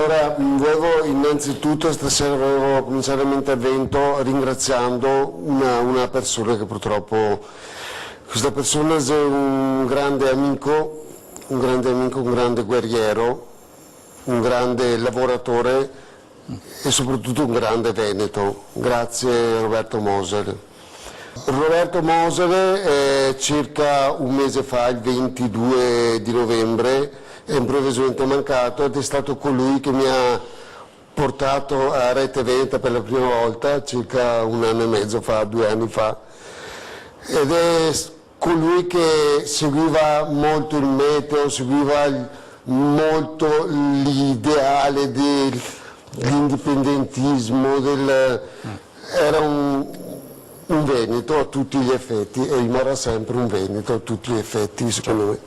Allora, volevo innanzitutto stasera volevo cominciare il mio intervento ringraziando una persona che purtroppo, questa persona è un grande amico, un grande guerriero, un grande lavoratore e soprattutto un grande veneto. Grazie Roberto Moser. Roberto Moser circa un mese fa, il 22 di novembre, è improvvisamente mancato ed è stato colui che mi ha portato a Rete Veneta per la prima volta, circa un anno e mezzo fa, 2 anni fa, ed è colui che seguiva molto il meteo, seguiva molto l'ideale dell'indipendentismo, era un veneto a tutti gli effetti e rimarrà sempre un veneto a tutti gli effetti, secondo me.